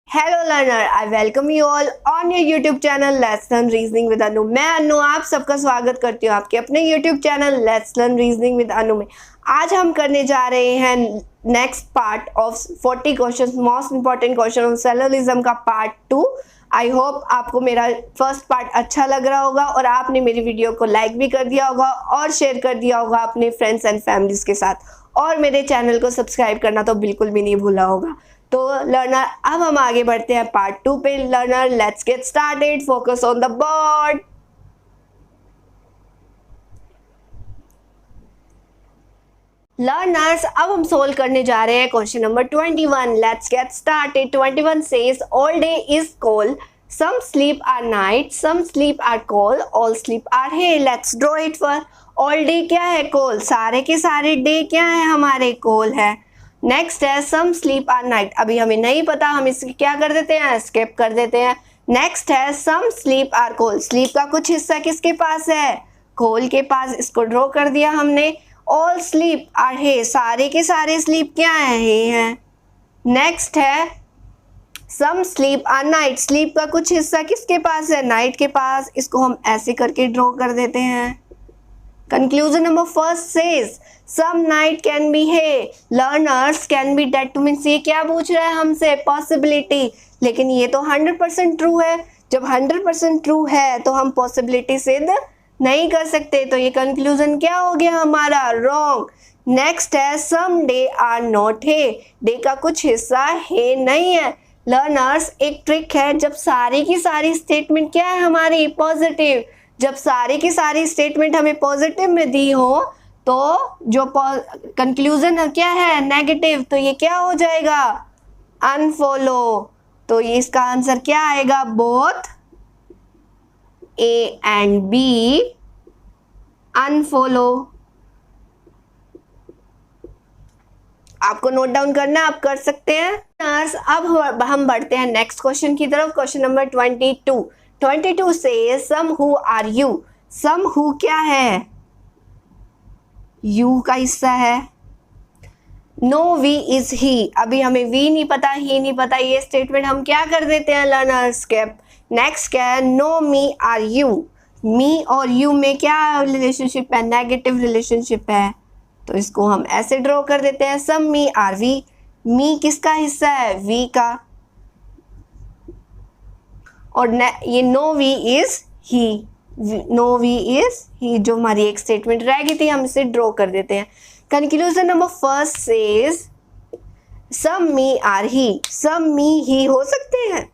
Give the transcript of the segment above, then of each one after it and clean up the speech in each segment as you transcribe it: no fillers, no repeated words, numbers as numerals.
Hello learner, I welcome you all on your YouTube channel let's learn reasoning with Anu. मैं अनु आप सबका स्वागत करती हूँ आपके अपने YouTube channel let's learn reasoning with Anu में। आज हम करने जा रहे हैं next part of 40 questions, most important question on syllogism का पार्ट 2। आई होप आपको मेरा फर्स्ट पार्ट अच्छा लग रहा होगा और आपने मेरी वीडियो को लाइक भी कर दिया होगा और शेयर कर दिया होगा अपने फ्रेंड्स एंड फैमिलीज के साथ, और मेरे चैनल को सब्सक्राइब करना तो बिल्कुल भी नहीं भूला होगा। तो लर्नर अब हम आगे बढ़ते हैं पार्ट 2 पे। Learner let's get started, focus on the board. Learners अब हम सोल्व करने जा रहे हैं question number 21। Let's get started. 21 says all day is cold, some sleep are night, some sleep are cold, all sleep are hay. Let's draw it for all day क्या है? कोल। सारे के सारे डे क्या है? हमारे कोल है। नेक्स्ट है सम स्लीप आर नाइट। अभी हमें नहीं पता, हम इसकी क्या कर देते हैं? स्किप कर देते हैं। नेक्स्ट है some sleep are coal. Sleep का कुछ हिस्सा किसके पास है? कोल के पास। इसको ड्रॉ कर दिया हमने। ऑल स्लीप आर हे। सारे के सारे स्लीप क्या है? हे है। नेक्स्ट है some sleep are night. Sleep का कुछ हिस्सा किसके पास है? नाइट के पास। इसको हम ऐसे करके ड्रॉ कर देते हैं। Conclusion number first says some night can be hay, learners can be dead. Two means ये क्या पूछ रहा है हमसे? पॉसिबिलिटी। लेकिन ये तो 100% ट्रू है। जब 100% ट्रू है तो हम पॉसिबिलिटी सिद्ध नहीं कर सकते, तो ये कंक्लूजन क्या हो गया हमारा? रॉन्ग। नेक्स्ट है some day are not hay. Day का कुछ हिस्सा है नहीं है। लर्नर्स एक ट्रिक है, जब सारी की सारी स्टेटमेंट क्या है हमारी? पॉजिटिव। जब सारी की सारी स्टेटमेंट हमें पॉजिटिव में दी हो तो जो कंक्लूजन क्या है? नेगेटिव। तो ये क्या हो जाएगा? अनफॉलो। तो ये इसका आंसर क्या आएगा? Both A and B unfollow. आपको नोट डाउन करना, आप कर सकते हैं। अब हम बढ़ते हैं नेक्स्ट क्वेश्चन की तरफ। क्वेश्चन नंबर 22 से some who are you. Some who क्या है? यू का हिस्सा है। No we is he. अभी हमें वी नहीं पता, ही नहीं पता, ये स्टेटमेंट हम क्या कर देते हैं? Learner skip. नेक्स्ट क्या है? No M are U. M और यू में क्या रिलेशनशिप है? नेगेटिव रिलेशनशिप है, तो इसको हम ऐसे ड्रॉ कर देते हैं। सम मी आर वी। मी किसका हिस्सा है? वी का। और ये no we is he. No we is he, जो हमारी एक स्टेटमेंट रह गई थी, हम इसे ड्रॉ कर देते हैं। Conclusion number first says some M are he. Some M he हो सकते हैं?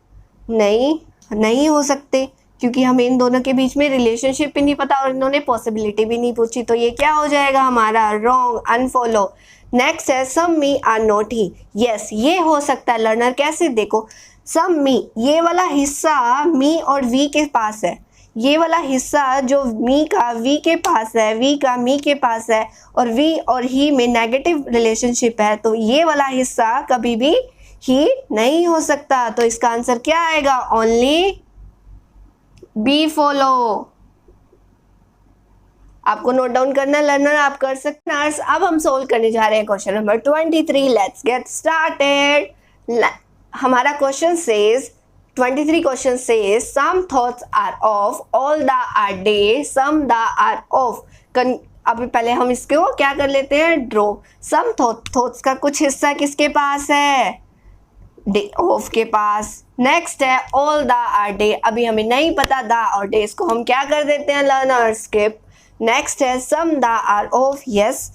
नहीं हो सकते, क्योंकि हमें इन दोनों के बीच में रिलेशनशिप भी नहीं पता और इन्होंने पॉसिबिलिटी भी नहीं पूछी, तो ये क्या हो जाएगा हमारा? Wrong, unfollow. नेक्स्ट है सम M are not he. Yes, ये हो सकता है। लर्नर कैसे? देखो, सम मी, ये वाला हिस्सा मी और वी के पास है। ये वाला हिस्सा जो मी का वी के पास है, वी का मी के पास है, और वी और ही में नेगेटिव रिलेशनशिप है, तो ये वाला हिस्सा कभी भी ही नहीं हो सकता। तो इसका आंसर क्या आएगा? Only B follow. आपको नोट डाउन करना लर्नर, आप कर सकते हैं। अब हम सोल्व करने जा रहे हैं question number 23। Let's get started. हमारा question says 23 question says some thoughts are off, all the are day, some the are off. अभी पहले हम इसको क्या कर लेते हैं? ड्रॉ। सम थॉट्स का कुछ हिस्सा किसके पास है? डे ऑफ के पास। नेक्स्ट है ऑल द आर डे। अभी हमें नहीं पता द और डे, इसको हम क्या कर देते हैं? Learner skip. नेक्स्ट है some the are off. Yes,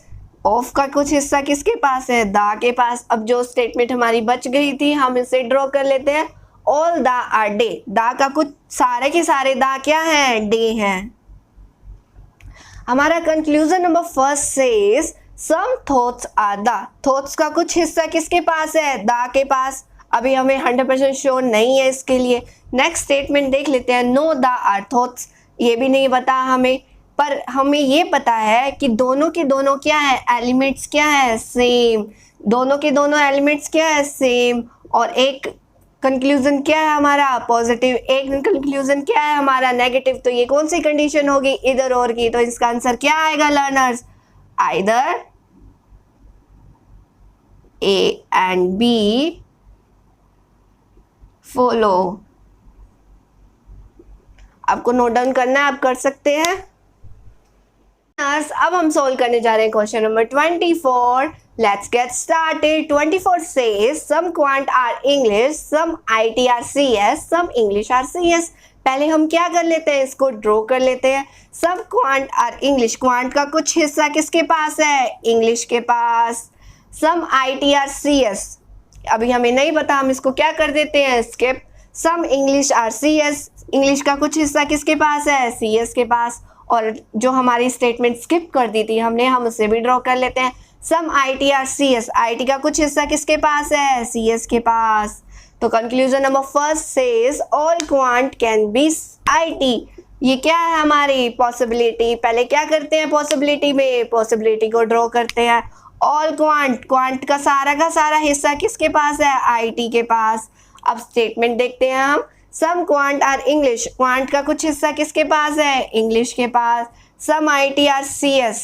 off का कुछ हिस्सा किसके पास है? द के पास। अब जो स्टेटमेंट हमारी बच गई थी हम इसे ड्रॉ कर लेते हैं। All the are day. The का कुछ, सारे के सारे द क्या है? डे हैं। हमारा conclusion number first says some thoughts are the. Thoughts का कुछ हिस्सा किसके पास है? द के पास। अभी हमें 100% श्योर नहीं है इसके लिए। नेक्स्ट स्टेटमेंट देख लेते हैं। No the are thoughts. ये भी नहीं पता हमें, पर हमें ये पता है कि दोनों के दोनों क्या है? एलिमेंट्स क्या है? सेम। दोनों के दोनों एलिमेंट्स क्या है? सेम। और एक कंक्लूजन क्या है हमारा? पॉजिटिव। एक कंक्लूजन क्या है हमारा? नेगेटिव। तो ये कौन सी कंडीशन होगी? इधर और की। तो इसका आंसर क्या आएगा learners? Either A and B follow. आपको नोट डाउन करना है, आप कर सकते हैं। अब हम सोल्व करने जा रहे हैं question number 24। Let's get started. 24 says some quant are English, some IT are CS, some English are CS। पहले हम क्या कर लेते हैं, इसको ड्रॉ कर लेते हैं। सब क्वांट आर इंग्लिश, क्वांट का कुछ हिस्सा किसके पास है, इंग्लिश के पास। सम IT आर CS, अभी हमें नहीं पता, हम इसको क्या कर देते हैं, skip. Some English are CS, English का कुछ हिस्सा किसके पास है, CS के पास। और जो हमारी स्टेटमेंट स्किप कर दी थी हमने, हम उसे भी ड्रॉ कर लेते हैं। सम IT आर CS, IT का कुछ हिस्सा किसके पास है, CS के पास। तो conclusion number first says all quant can be IT। ये क्या है हमारी पॉसिबिलिटी। पहले क्या करते हैं, पॉसिबिलिटी में पॉसिबिलिटी को ड्रॉ करते हैं। ऑल क्वांट, क्वांट का सारा हिस्सा किसके पास है, IT के पास। अब स्टेटमेंट देखते हैं हम। सम क्वांट आर इंग्लिश, क्वांट का कुछ हिस्सा किसके पास है, इंग्लिश के पास। सम IT आर CS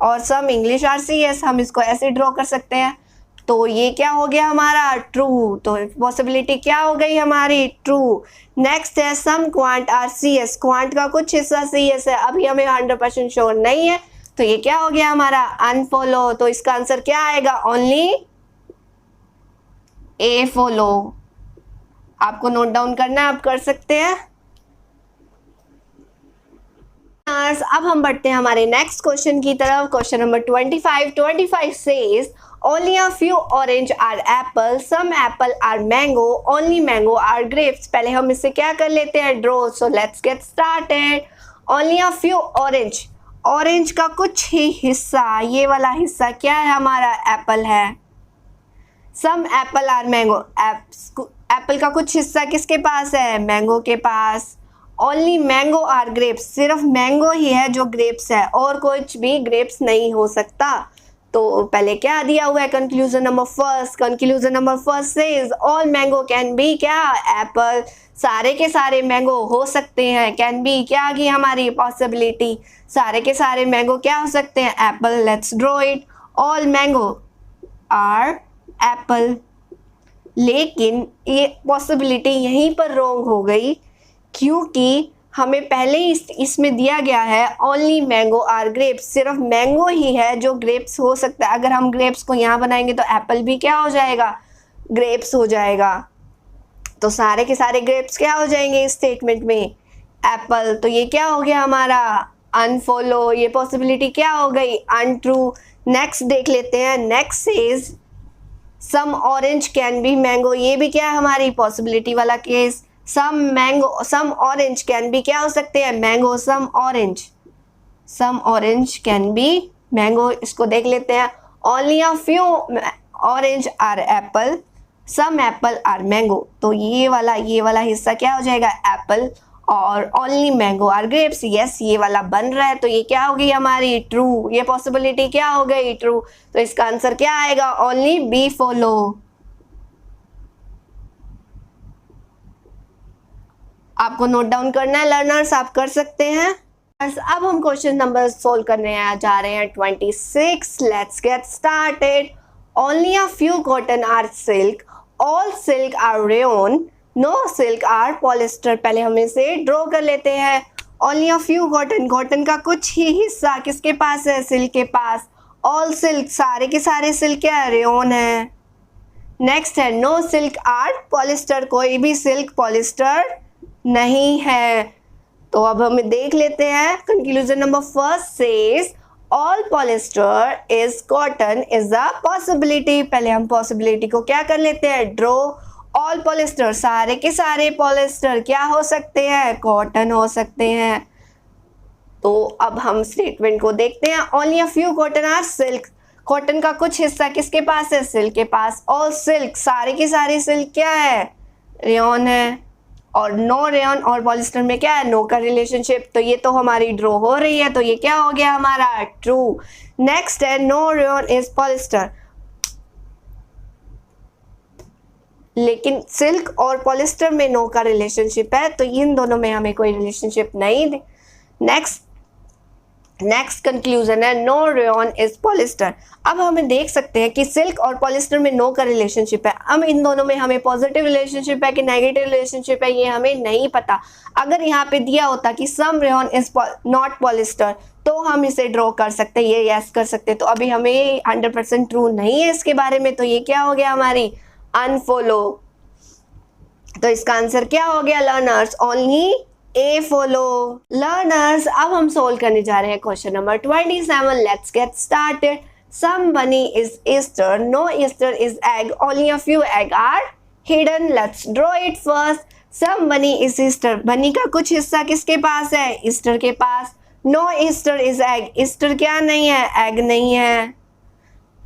और सम इंग्लिश आर CS, हम इसको ऐसे ड्रॉ कर सकते हैं। तो ये क्या हो गया हमारा, ट्रू। तो पॉसिबिलिटी क्या हो गई हमारी, ट्रू। नेक्स्ट है सम क्वांट आर CS, क्वांट का कुछ हिस्सा CS है, अभी हमें 100% श्योर नहीं है, तो ये क्या हो गया हमारा, अनफॉलो। तो इसका आंसर क्या आएगा, ओनली ए फॉलो। आपको नोट डाउन करना है, आप कर सकते हैं। अब हम बढ़ते हैं हमारे नेक्स्ट क्वेश्चन की तरफ। Question number 25 says only a few orange are apple, some apple are mango, only mango are grapes। पहले हम इसे क्या कर लेते हैं, draw. So let's get started. only a few orange, orange का कुछ ही हिस्सा, ये वाला हिस्सा क्या है हमारा, एप्पल है। सम एप्पल आर मैंगो, एप्पल का कुछ हिस्सा किसके पास है, मैंगो के पास। ओनली मैंगो आर ग्रेप्स, सिर्फ मैंगो ही है जो ग्रेप्स है, और कुछ भी ग्रेप्स नहीं हो सकता। तो पहले क्या दिया हुआ है, conclusion number first. Conclusion number first says all mango can be क्या, एप्पल। सारे के सारे मैंगो हो सकते हैं, कैन बी क्या आ गई हमारी पॉसिबिलिटी, सारे के सारे मैंगो क्या हो सकते हैं, apple. Let's draw it. All mango are apple. लेकिन ये पॉसिबिलिटी यहीं पर रॉन्ग हो गई, क्योंकि हमें पहले इसमें दिया गया है ओनली मैंगो आर ग्रेप्स, सिर्फ मैंगो ही है जो ग्रेप्स हो सकता है। अगर हम ग्रेप्स को यहाँ बनाएंगे तो एप्पल भी क्या हो जाएगा, ग्रेप्स हो जाएगा। तो सारे के सारे ग्रेप्स क्या हो जाएंगे इस स्टेटमेंट में, एप्पल। तो ये क्या हो गया हमारा, अनफॉलो। ये पॉसिबिलिटी क्या हो गई, अनट्रू। नेक्स्ट देख लेते हैं। Next is some orange can be mango, ये भी क्या है हमारी पॉसिबिलिटी वाला case. Some mango, some orange can be क्या हो सकते हैं, mango. Some orange can be mango, इसको देख लेते हैं। Only a few orange are apple, some apple are mango. तो ये वाला हिस्सा क्या हो जाएगा, एप्पल। और only mango are grapes, yes ये वाला बन रहा है, तो ये क्या हो गई हमारी, ट्रू। ये पॉसिबिलिटी क्या हो गई, ट्रू। तो इसका आंसर क्या आएगा, ओनली बी फॉलो। आपको नोट डाउन करना है लर्नर्स, आप कर सकते हैं। अब हम क्वेश्चन नंबर सोल्व करने जा रहे हैं 26। Let's get started. Only a few cotton are silk, all silk are rayon, no silk are polyester. पहले हम इसे ड्रॉ कर लेते हैं। Only a few cotton, cotton का कुछ ही हिस्सा किसके पास है, सिल्क के पास। ऑल सिल्क, सारे के सारे सिल्क क्या है, रेयन है। नेक्स्ट है नो सिल्क आर पॉलिस्टर, कोई भी सिल्क पॉलिस्टर नहीं है। तो अब हम देख लेते हैं। Conclusion number first says all polyester is cotton is a possibility. पहले हम पॉसिबिलिटी को क्या कर लेते हैं, ड्रॉ। ऑल पॉलिस्टर, सारे के सारे पॉलिस्टर क्या हो सकते हैं, कॉटन हो सकते हैं। तो अब हम स्टेटमेंट को देखते हैं। Only a few cotton are silk, cotton का कुछ हिस्सा किसके पास है, सिल्क के पास। ऑल सिल्क, सारे के सारे सिल्क क्या है, रेयन है। और नो रेयन और पॉलिस्टर में क्या है, नो का रिलेशनशिप। तो ये तो हमारी ड्रॉ हो रही है, तो ये क्या हो गया हमारा, ट्रू। नेक्स्ट है नो रेयन इज पॉलिस्टर, लेकिन सिल्क और पॉलिस्टर में नो का रिलेशनशिप है, तो इन दोनों में हमें कोई रिलेशनशिप नहीं। नेक्स्ट नेक्स्ट कंक्लूजन है नो रेयॉन इज पॉलिस्टर। अब हमें देख सकते हैं कि सिल्क और पॉलिस्टर में नो का रिलेशनशिप है। अब इन दोनों में हमें पॉजिटिव रिलेशनशिप है कि नेगेटिव रिलेशनशिप है ये हमें नहीं पता। अगर यहाँ पे दिया होता कि सम रेयॉन इज नॉट पॉलिस्टर तो हम इसे ड्रॉ कर सकते, ये यस कर सकते। तो अभी हमें 100% ट्रू नहीं है इसके बारे में, तो ये क्या हो गया हमारी अनफॉलो। तो इसका आंसर क्या हो गया learners, only A follow. Learners अब हम सोल्व करने जा रहे हैं question number 27। Let's get started. Some bunny is Easter, no Easter is egg, only a few egg are hidden. Let's draw it first. Some bunny is Easter, बनी का कुछ हिस्सा किसके पास है, ईस्टर के पास। No Easter is egg, Easter क्या नहीं है, एग नहीं है।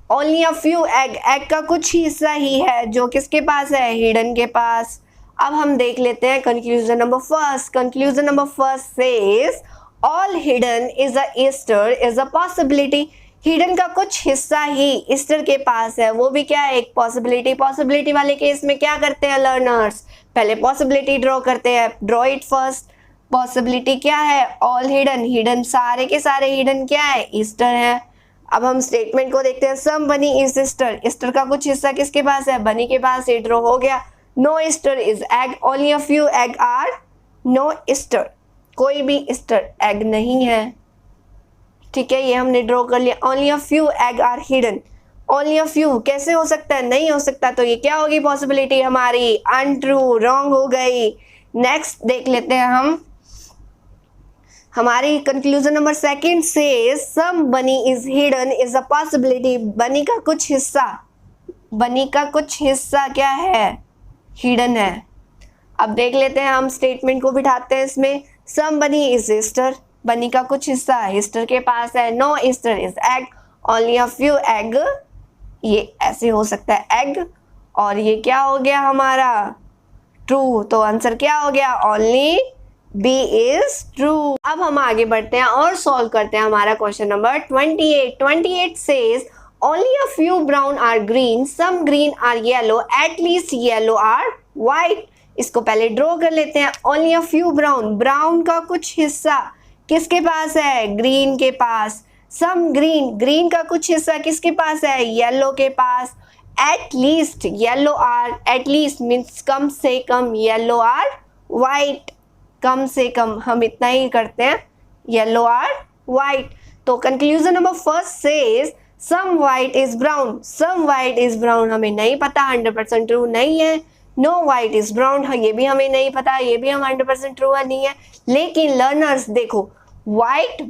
Only a few egg, egg का कुछ हिस्सा ही है जो किसके पास है, हिडन के पास। अब हम देख लेते हैं conclusion number first. Conclusion number first says all hidden is a Easter is a possibility. Hidden का कुछ हिस्सा ही ईस्टर के पास है, वो भी क्या है, एक पॉसिबिलिटी। पॉसिबिलिटी वाले केस में क्या करते हैं लर्नर्स, पहले पॉसिबिलिटी ड्रॉ करते हैं। Draw it first. पॉसिबिलिटी क्या है, ऑल हिडन, हिडन सारे के सारे हिडन क्या है, ईस्टर है। अब हम स्टेटमेंट को देखते हैं। सम बनी इज ईस्टर, ईस्टर का कुछ हिस्सा किसके पास है, बनी के पास। ये ड्रॉ हो गया। No Easter is egg, only a few egg are no Easter, कोई भी ईस्टर एग नहीं है। ठीक है, ये हमने ड्रॉ कर लिया। Only a few egg are hidden, only a few कैसे हो सकता है, नहीं हो सकता। तो ये क्या होगी पॉसिबिलिटी हमारी, अनट्रू, रॉन्ग हो गई। नेक्स्ट देख लेते हैं हम हमारी कंक्लूजन नंबर सेकंड से सम bunny is hidden is a possibility. बनी का कुछ हिस्सा, बनी का कुछ हिस्सा क्या है, हिडन है। अब देख लेते हैं हम स्टेटमेंट को बिठाते हैं इसमें। सम बनी इज ईस्टर, बनी का कुछ हिस्सा ईस्टर के पास है। No Easter is egg, only a few egg, ये ऐसे हो सकता है एग, और ये क्या हो गया हमारा ट्रू। तो आंसर क्या हो गया, ओनली बी इज ट्रू। अब हम आगे बढ़ते हैं और सॉल्व करते हैं हमारा question number 28। 28 says only a few brown are green, some green are yellow, at least yellow are white. इसको पहले ड्रॉ कर लेते हैं। Only a few brown, brown का कुछ हिस्सा किसके पास है, ग्रीन के पास। सम ग्रीन, ग्रीन का कुछ हिस्सा किसके पास है, येलो के पास। At least yellow are, at least means कम से कम, येलो आर व्हाइट, कम से कम हम इतना ही करते हैं, येलो आर व्हाइट। तो conclusion number first says some white is brown, some white is brown हमें नहीं पता, 100% ट्रू नहीं है। नो व्हाइट इज ब्राउन, ये भी हमें नहीं पता, ये भी हम 100% ट्रू नहीं है। लेकिन लर्नर्स देखो, व्हाइट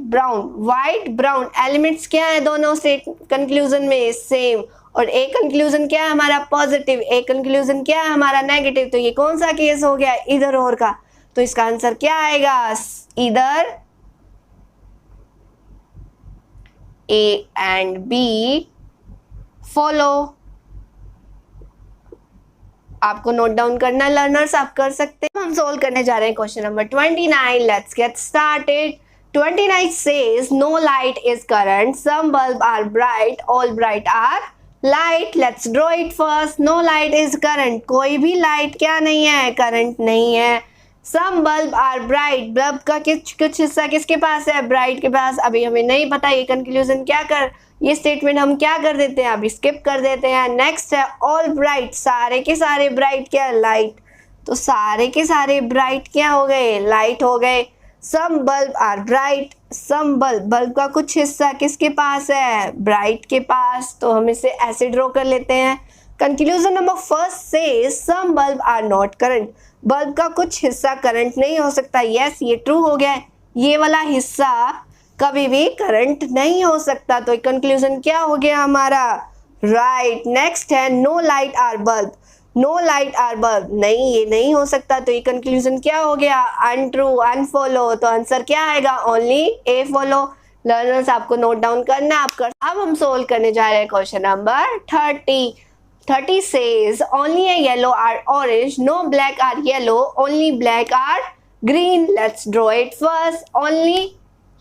ब्राउन एलिमेंट्स क्या है दोनों से कंक्लूजन में, सेम। और एक कंक्लूजन क्या है हमारा पॉजिटिव, एक कंक्लूजन क्या है हमारा नेगेटिव। तो ये कौन सा केस हो गया, इधर और का। तो इसका आंसर क्या आएगा, इधर ए एंड बी फॉलो। आपको नोट डाउन करना लर्नर्स, आप कर सकते हैं। हम सोल्व करने जा रहे हैं question number 29। Let's get started. 29 says no light is current, some bulb are bright, all bright are light. Let's draw it first. No light is current, कोई भी लाइट क्या नहीं है, करंट नहीं है। सम बल्ब आर ब्राइट, बल्ब का कुछ हिस्सा किसके पास है, ब्राइट के पास। अभी हमें नहीं पता ये कंक्लूजन क्या कर, ये स्टेटमेंट हम क्या कर देते हैं, अभी स्किप कर देते हैं। नेक्स्ट है ऑल ब्राइट, सारे के सारे ब्राइट क्या, लाइट। तो सारे के सारे ब्राइट क्या हो गए, लाइट हो गए। Some bulb are bright, some bulb, bulb का कुछ हिस्सा किसके पास है, ब्राइट के पास। तो हम इसे ऐसे ड्रॉ कर लेते हैं। Conclusion number first say some bulb are not current, bulb का कुछ हिस्सा करंट नहीं हो सकता। यस, ये ट्रू हो गया। ये वाला हिस्सा कभी भी करंट नहीं हो सकता। तो कंक्लूजन क्या हो गया हमारा, राइट। नेक्स्ट है no light are bulb, no light are bulb, नहीं ये नहीं हो सकता। तो ये कंक्लूजन क्या हो गया, अनट्रू, अनफॉलो। तो आंसर क्या आएगा, ओनली ए फॉलो। लर्नर्स आपको नोट डाउन करना, आप कर। अब हम सोल्व करने जा रहे हैं question number 30। 30 says only a yellow or orange, no black or yellow, only black or green. Let's draw it first. Only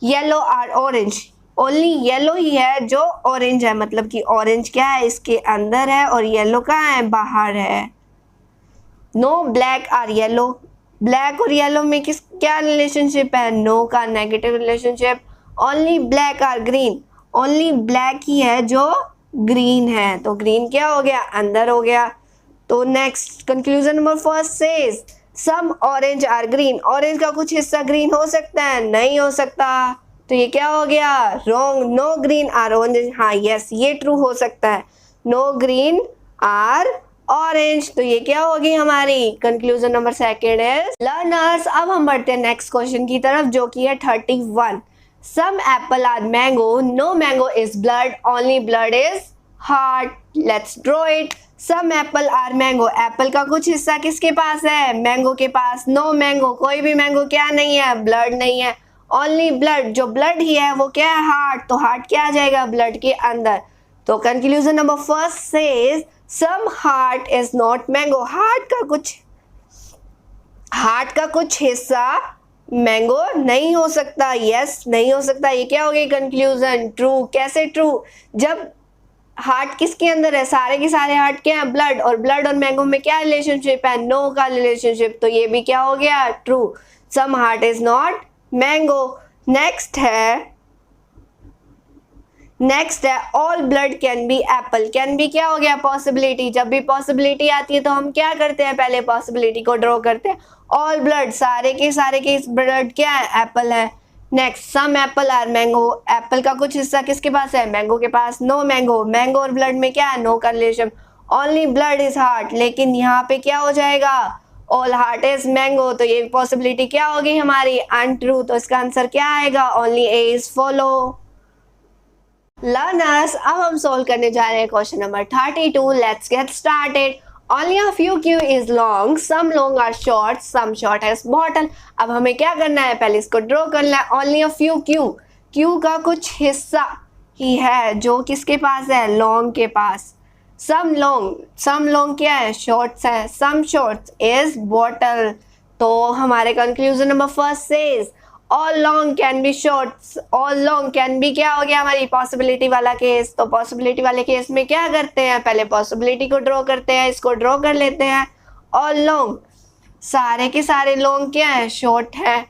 yellow or orange, only yellow ही है जो orange है, मतलब कि orange क्या है, इसके अंदर है और yellow कहाँ है, बाहर है। No black or yellow, black और yellow में क्या रिलेशनशिप है, no का negative relationship. Only black are green, only black ही है जो ग्रीन है, तो ग्रीन क्या हो गया, अंदर हो गया। तो next conclusion number first says some orange are green, orange का कुछ हिस्सा ग्रीन हो सकता है, नहीं हो सकता, तो ये क्या हो गया, wrong. No green are orange, हाँ यस ये ट्रू हो सकता है, नो ग्रीन आर ऑरेंज, तो ये क्या होगी हमारी कंक्लूजन नंबर सेकेंड है लर्नर्स। अब हम बढ़ते हैं नेक्स्ट क्वेश्चन की तरफ जो कि है 31। Some apple are mango, no mango is blood, only blood is heart, let's draw it. Some apple are mango, apple का कुछ हिस्सा किसके पास है, मैंगो के पास। नो मैंगो, कोई भी मैंगो क्या नहीं है, ब्लड नहीं है। ओनली ब्लड, जो ब्लड ही है वो क्या है, हार्ट, तो हार्ट क्या आ जाएगा, ब्लड के अंदर। तो conclusion number first says some heart is not mango, heart का कुछ हिस्सा मैंगो नहीं हो सकता, यस नहीं हो सकता, ये क्या हो गई कंक्लूजन, ट्रू। कैसे ट्रू, जब हार्ट किसके अंदर है, सारे के सारे हार्ट क्या है, ब्लड, और ब्लड और मैंगो में क्या रिलेशनशिप है, नो का रिलेशनशिप, तो ये भी क्या हो गया, true. Some heart is not mango. Next है all blood can be apple, can be क्या हो गया, पॉसिबिलिटी, जब भी पॉसिबिलिटी आती है तो हम क्या करते हैं, पहले पॉसिबिलिटी को ड्रॉ करते हैं। ऑल ब्लड, सारे के ब्लड क्या है, एप्पल है। Next some apple are mango, apple का कुछ हिस्सा किसके पास है, मैंगो के पास। नो मैंगो, मैंगो और ब्लड में क्या है, नो का relation. Only blood is heart, लेकिन यहाँ पे क्या हो जाएगा, ऑल हार्ट इज मैंगो, तो ये पॉसिबिलिटी क्या होगी हमारी, अनट्रू, तो इसका आंसर क्या आएगा, only A is follow. Learners अब हम सोल्व करने जा रहे हैं question number 32। Let's get started. Only a few Q is long, some long are short, some short as bottle। अब हमें क्या करना है, पहले इसको ड्रॉ करना है। Only a few Q, Q का कुछ हिस्सा ही है जो किसके पास है, लॉन्ग के पास। some long क्या है, shorts है। some shorts is bottle, तो हमारे conclusion number first says all long can be shorts, all long can be क्या हो गया हमारी पॉसिबिलिटी वाला केस। तो पॉसिबिलिटी वाले केस में क्या करते हैं, पहले पॉसिबिलिटी को ड्रॉ करते हैं, इसको ड्रॉ कर लेते हैं। ऑल लॉन्ग, सारे के सारे लॉन्ग क्या है, शॉर्ट है।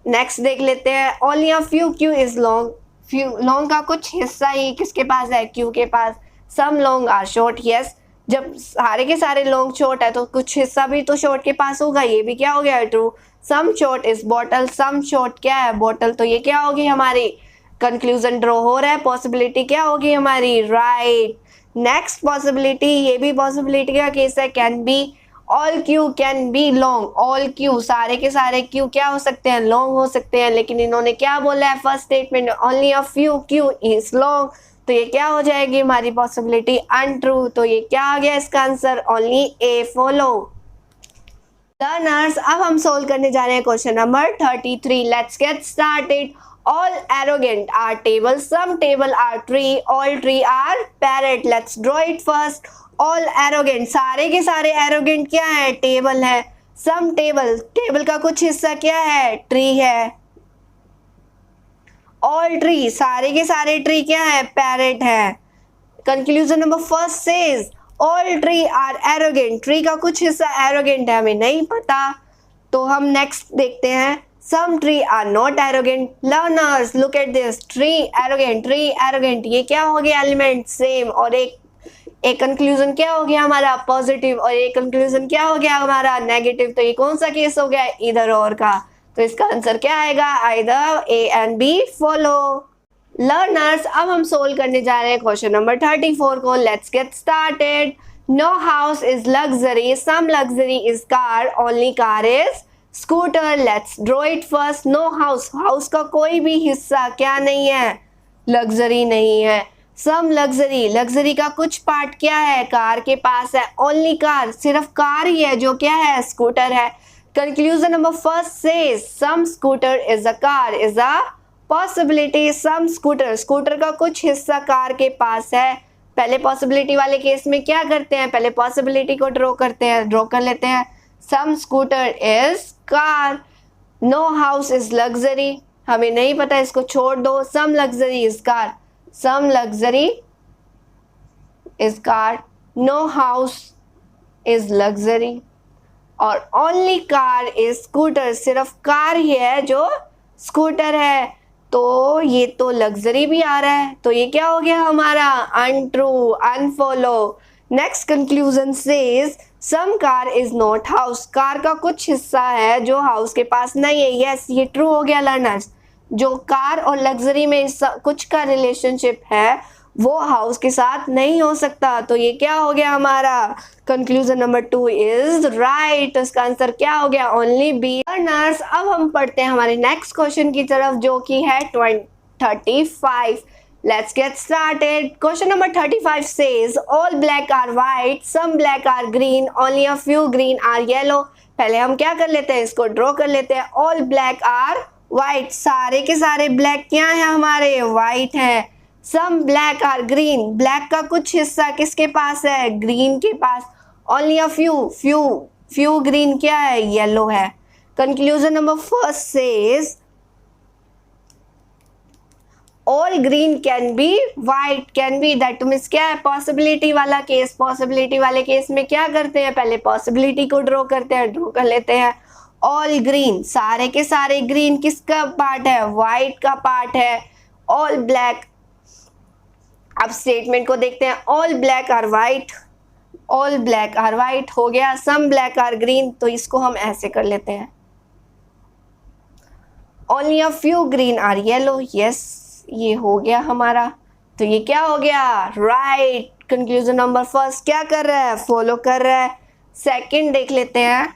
नेक्स्ट देख लेते हैं only a few Q is long, few long का कुछ हिस्सा ही किसके पास है, क्यू के पास। सम लॉन्ग आर शॉर्ट, यस जब सारे के सारे लॉन्ग शॉर्ट है तो कुछ हिस्सा भी तो शॉर्ट के पास होगा, ये भी क्या हो गया, true. Some short is bottle, some short क्या है, बॉटल, तो ये क्या होगी हमारी कंक्लूजन ड्रॉ हो रहा है, पॉसिबिलिटी क्या होगी हमारी, राइट। नेक्स्ट पॉसिबिलिटी, ये भी पॉसिबिलिटी का केस है, can be all Q can be long, all Q सारे के सारे क्यू क्या हो सकते हैं, लॉन्ग हो सकते हैं, लेकिन इन्होंने क्या बोला है first statement, only a few Q is long, तो ये क्या हो जाएगी हमारी पॉसिबिलिटी अनट्रू, तो ये क्या आ गया इसका answer, only A follow. Learners अब हम सोल्व करने जा रहे हैं question number 33। Let's get started. All arrogant are table, some table are tree, all tree are parrot, let's draw it first. All arrogant, सारे के सारे एरोगेंट क्या है, टेबल है। सम टेबल, टेबल का कुछ हिस्सा क्या है, ट्री है। ऑल ट्री, सारे के सारे ट्री क्या है, पैरेट है। Conclusion number first says all tree are arrogant, tree का कुछ हिस्सा एरोगेंट है, हमें नहीं पता, तो हम नेक्स्ट देखते हैं। Some tree are not arrogant, learners look at this, tree arrogant, ये क्या हो गया एलिमेंट सेम, और एक कंक्लूजन क्या हो गया हमारा पॉजिटिव, और एक कंक्लूजन क्या हो गया हमारा नेगेटिव, तो ये कौन सा केस हो गया, इधर और का, तो इसका आंसर क्या आएगा, either A and B follow. Learners अब हम सोल्व करने जा रहे हैं क्वेश्चन नंबर 34 को। Let's get started. No house is luxury, some luxury is car, only car is scooter, let's draw it first. No house, house का कोई भी हिस्सा क्या नहीं है, लग्जरी नहीं है। सम लग्जरी, लग्जरी का कुछ पार्ट क्या है, कार के पास है। ओनली कार, सिर्फ कार ही है जो क्या है, स्कूटर है। Conclusion number first says some scooter is a car is a possibility. Some scooter, scooter का कुछ हिस्सा कार के पास है। पहले पॉसिबिलिटी वाले केस में क्या करते हैं, पहले पॉसिबिलिटी को ड्रॉ करते हैं, ड्रॉ कर लेते हैं। Some scooter is car, no house is luxury, हमें नहीं पता, इसको छोड़ दो। Some luxury is car, some luxury is car, no house is luxury, और ओनली कार इज स्कूटर, सिर्फ कार ही है जो स्कूटर है। तो ये तो लग्जरी भी आ रहा है, तो ये क्या हो गया हमारा untrue, unfollow. Next conclusion says some car is not house, car का कुछ हिस्सा है जो हाउस के पास नहीं है। यस, ये ट्रू हो गया लर्नर्स। जो कार और लग्जरी में कुछ का रिलेशनशिप है वो हाउस के साथ नहीं हो सकता, तो ये क्या हो गया हमारा कंक्लूजन नंबर 2 इज राइट। इसका आंसर क्या हो गया ओनली बी। लर्नर्स अब हम पढ़ते हैं हमारे नेक्स्ट क्वेश्चन की तरफ जो कि है 35। Let's get started. Question number 35 says all black are white, some black are green, only a few green are yellow. पहले हम क्या कर लेते हैं, इसको ड्रॉ कर लेते हैं। all black are white, सारे के सारे ब्लैक क्या है हमारे, white है। some black are green, black का कुछ हिस्सा किसके पास है, ग्रीन के पास। only a few green क्या है, येलो है। conclusion number 1 says all green can be white can be, that means क्या है, पॉसिबिलिटी वाला केस। पॉसिबिलिटी वाले केस में क्या करते हैं, पहले पॉसिबिलिटी को ड्रॉ करते हैं, ड्रॉ कर लेते हैं। ऑल ग्रीन, सारे के सारे ग्रीन किसका पार्ट है, व्हाइट का पार्ट है। ऑल ब्लैक, अब स्टेटमेंट को देखते हैं। All black are white, all black are white हो गया। सम ब्लैक आर ग्रीन, तो इसको हम ऐसे कर लेते हैं। Only a few green are yellow, yes ये हो गया हमारा। तो ये क्या हो गया, राइट। कंक्लूजन नंबर 1 क्या कर रहा है, फॉलो कर रहा है। सेकंड देख लेते हैं।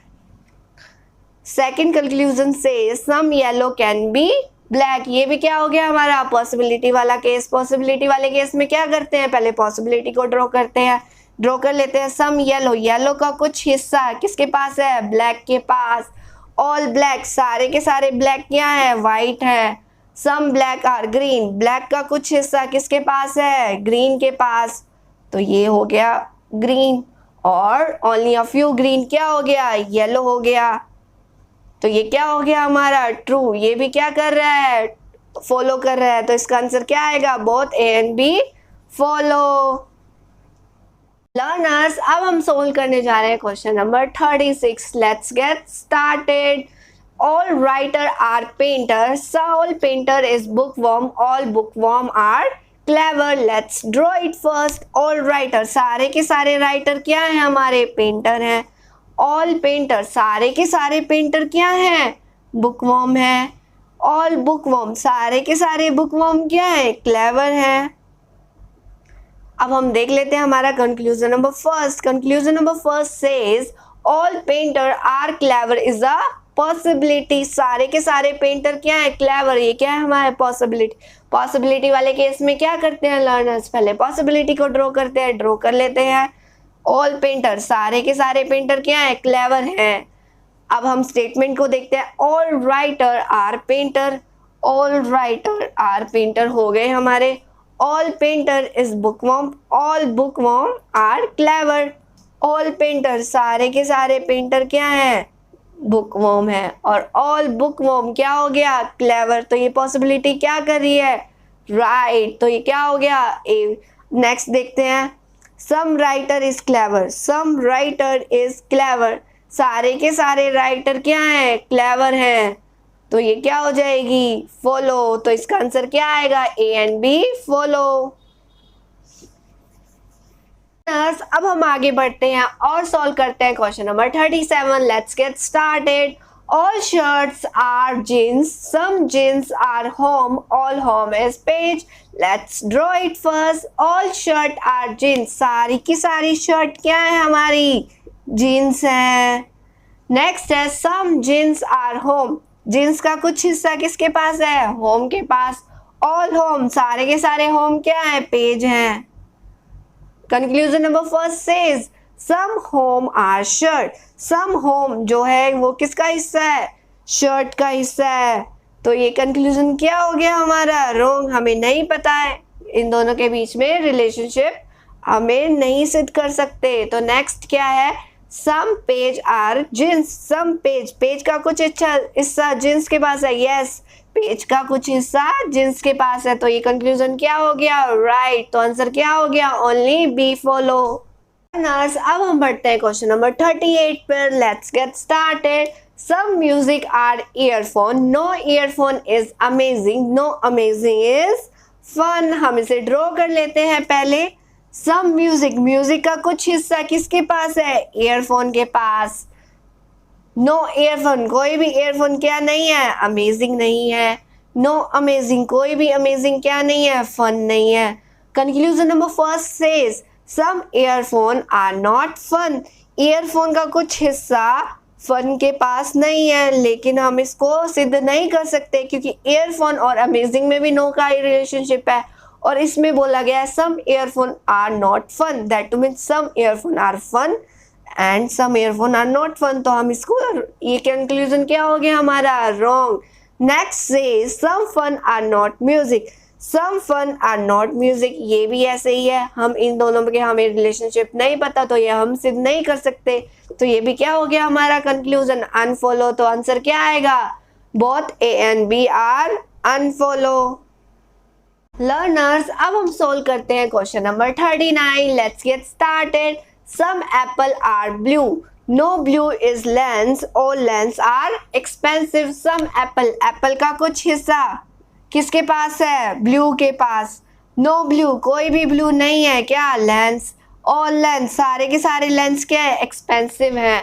सेकंड कंक्लूजन से सम येलो कैन बी ब्लैक, ये भी क्या हो गया हमारा, पॉसिबिलिटी वाला केस। पॉसिबिलिटी वाले केस में क्या करते हैं, पहले पॉसिबिलिटी को ड्रॉ करते हैं, ड्रॉ कर लेते हैं। सम येलो, येलो का कुछ हिस्सा किसके पास है, ब्लैक के पास। ऑल ब्लैक, सारे के सारे ब्लैक क्या है, व्हाइट है। Some black are green, black का कुछ हिस्सा किसके पास है, ग्रीन के पास। तो ये हो गया ग्रीन। और ओनली अ फ्यू ग्रीन क्या हो गया, येलो हो गया। तो ये क्या हो गया हमारा ट्रू। ये भी क्या कर रहा है, फॉलो कर रहा है। तो इसका आंसर क्या आएगा, both A and B follow. Learners अब हम सोल्व करने जा रहे हैं question number 36। Let's get started. All writer are painters. So all painter is bookworm. All bookworm are clever. Let's draw it first. All writer, सारे के सारे writer क्या हैं हमारे, पेंटर हैं। All painter, सारे के सारे पेंटर क्या हैं, bookworm है। All bookworm, सारे के सारे bookworm क्या है, clever है। अब हम देख लेते हैं हमारा conclusion number 1। Conclusion number 1 says all painter are clever is a possibility, सारे के सारे पेंटर क्या है, क्लेवर, ये क्या है हमारे पॉसिबिलिटी। पॉसिबिलिटी वाले केस में क्या करते हैं लर्नर्स, पहले पॉसिबिलिटी को ड्रॉ करते हैं, ड्रॉ कर लेते हैं। ऑल पेंटर, सारे के सारे पेंटर क्या है, क्लेवर हैं। अब हम स्टेटमेंट को देखते हैं। All writer are painter, all writer are painter हो गए हमारे। All painter is bookworm, all bookworm are clever. All painter, सारे के सारे पेंटर क्या हैं, बुकवर्म है। और ऑल बुकवर्म क्या हो गया, क्लेवर। तो ये पॉसिबिलिटी क्या कर रही है, राइट। तो ये क्या हो गया, ए। नेक्स्ट देखते हैं। Some writer is clever, some writer is clever, सारे के सारे राइटर क्या हैं, क्लेवर हैं। तो ये क्या हो जाएगी, फॉलो। तो इसका आंसर क्या आएगा, ए एंड बी फॉलो। अब हम आगे बढ़ते हैं और सॉल्व करते हैं question number 37। Let's get started. All shirts are jeans, some jeans are home, all home is page. Let's draw it first. All shirt are jeans, सारी की सारी शर्ट क्या है हमारी, जींस है। नेक्स्ट है सम जींस आर होम, जींस का कुछ हिस्सा किसके पास है, होम के पास। ऑल होम, सारे के सारे होम क्या है, पेज हैं। Conclusion number 1 says some home are shirt, some home जो है वो किसका हिस्सा है, शर्ट का हिस्सा है। तो ये कंक्लूजन क्या हो गया हमारा, रॉन्ग। हमें नहीं पता है इन दोनों के बीच में रिलेशनशिप, हमें नहीं सिद्ध कर सकते। तो नेक्स्ट क्या है, some page are jeans, some page, page का कुछ हिस्सा जींस के पास है। यस, पेज का कुछ हिस्सा जींस के पास है। तो ये कंक्लूजन क्या हो गया, राइट। तो आंसर क्या हो गया, ओनली बी फॉलो। अब हम बढ़ते हैं क्वेश्चन नंबर 38 पर। Let's get started. Some music are earphone. No earphone is amazing. No amazing is fun. हम इसे ड्रॉ कर लेते हैं पहले. Some music, म्यूजिक का कुछ हिस्सा किसके पास है? ईयरफोन के पास. नो ईयरफोन, कोई भी ईयरफोन क्या नहीं है? अमेजिंग नहीं है. नो अमेजिंग, कोई भी अमेजिंग क्या नहीं है? फन नहीं है. Conclusion number first says some earphone are not fun. Earphone का कुछ हिस्सा फन के पास नहीं है, लेकिन हम इसको सिद्ध नहीं कर सकते क्योंकि ईयरफोन और अमेजिंग में भी नो का रिलेशनशिप है और इसमें बोला गया है some earphone are not fun. That to mean some earphone are fun and some earphone are not fun. तो हम इसको, ये कंक्लूजन क्या हो गया हमारा? Wrong. Next says some fun are not music. Some fun are not music, ये भी ऐसे ही है. हम इन दोनों के हमें रिलेशनशिप नहीं पता तो ये हम सिद्ध नहीं कर सकते. तो ये भी क्या हो गया हमारा कंक्लूजन? अनफॉलो. तो आंसर क्या आएगा? Both A and B are unfollow. Learners, अब हम सोल्व करते हैं question number 39. Let's get started. Some apple are blue. No blue is lens. All lens are expensive. Some apple. Apple का कुछ हिस्सा किसके पास है? ब्लू के पास. No blue, कोई भी ब्लू नहीं है. क्या? लेंस. All lens, सारे के सारे लेंस क्या है? एक्सपेंसिव है.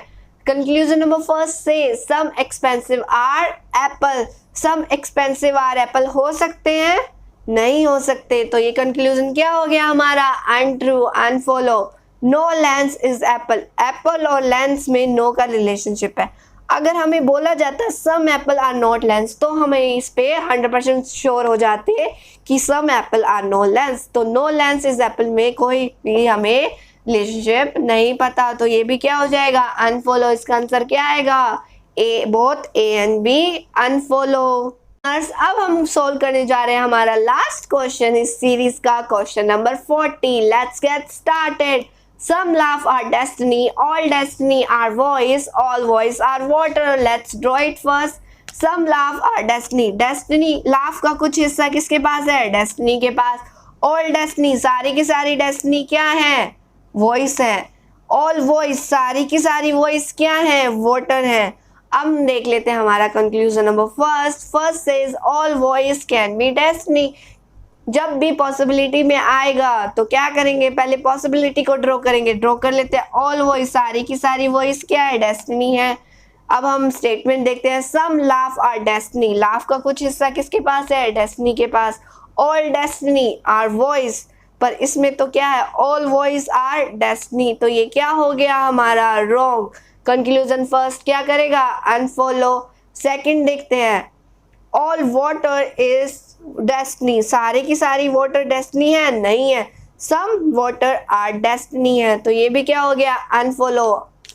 कंक्लूजन नंबर फर्स्ट से some expensive are apple. Some expensive are apple हो सकते हैं? नहीं हो सकते. तो ये कंक्लूजन क्या हो गया हमारा? Untrue, unfollow. No lens is apple. Apple और लेंस में नो का रिलेशनशिप है. अगर हमें बोला जाता some apple are not lens तो हमें इस पे 100% श्योर हो जाते कि some apple are no lens. तो नो लेंस इज एप्पल में कोई भी हमें रिलेशनशिप नहीं पता. तो ये भी क्या हो जाएगा? अनफॉलो. इसका आंसर क्या आएगा? A. Both A and B unfollow. अब हम सोल्व करने जा रहे हैं हमारा लास्ट क्वेश्चन इस सीरीज का, question number 40. Let's get started. Some laugh are destiny, all destiny are voice, all voice are water. Let's draw it first. Some laugh are destiny. Destiny, laugh का कुछ हिस्सा किसके पास है? destiny के पास. all destiny, सारी की सारी destiny क्या है? voice है. all voice, सारी की सारी voice क्या है? water है. अब देख लेते हैं हमारा conclusion number first. First says all voice can be destiny. जब भी पॉसिबिलिटी में आएगा तो क्या करेंगे? पहले पॉसिबिलिटी को ड्रॉ करेंगे. ड्रॉ कर लेते हैं. ऑल वॉइस, सारी की सारी वॉइस क्या है? डेस्टिनी है. अब हम स्टेटमेंट देखते हैं. सम लाफ आर डेस्टिनी. लाफ का कुछ हिस्सा किसके पास है? डेस्टिनी के पास. ऑल डेस्टिनी आर वॉइस, पर इसमें तो क्या है? All voice are destiny. तो ये क्या हो गया हमारा? रॉन्ग. कंक्लूजन फर्स्ट क्या करेगा? अनफॉलो. सेकंड देखते हैं. All water is destiny. सारे की सारी वाटर डेस्टिनी है? नहीं है. सम वाटर आर डेस्टिनी है. तो ये भी क्या हो गया? अनफॉलो.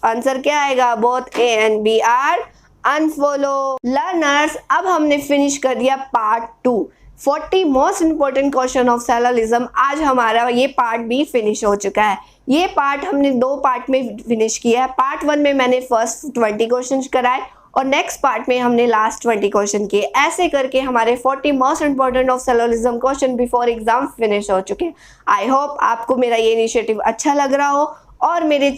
आंसर क्या आएगा? Both A and B are unfollow. Learners, अब हमने फिनिश कर दिया part 2, 40 most important question of syllogism. आज हमारा ये पार्ट भी फिनिश हो चुका है. ये पार्ट हमने 2 पार्ट में फिनिश किया है. पार्ट 1 में मैंने फर्स्ट 20 क्वेश्चन कराए और नेक्स्ट पार्ट में हमने लास्ट 20 क्वेश्चन किए. ऐसे करके हमारे 40 most important of syllogism question before exam finish हो चुके हैं. आई होप आपको मेरा ये इनिशिएटिव अच्छा लग रहा हो और मेरे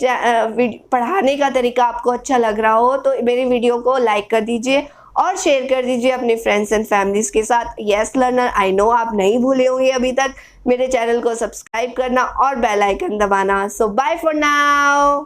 पढ़ाने का तरीका आपको अच्छा लग रहा हो तो मेरी वीडियो को लाइक कर दीजिए और शेयर कर दीजिए अपने फ्रेंड्स एंड फैमिलीज के साथ. यस लर्नर, आई नो आप नहीं भूले होंगे अभी तक मेरे चैनल को सब्सक्राइब करना और बेल आइकन दबाना. सो बाय फॉर नाउ.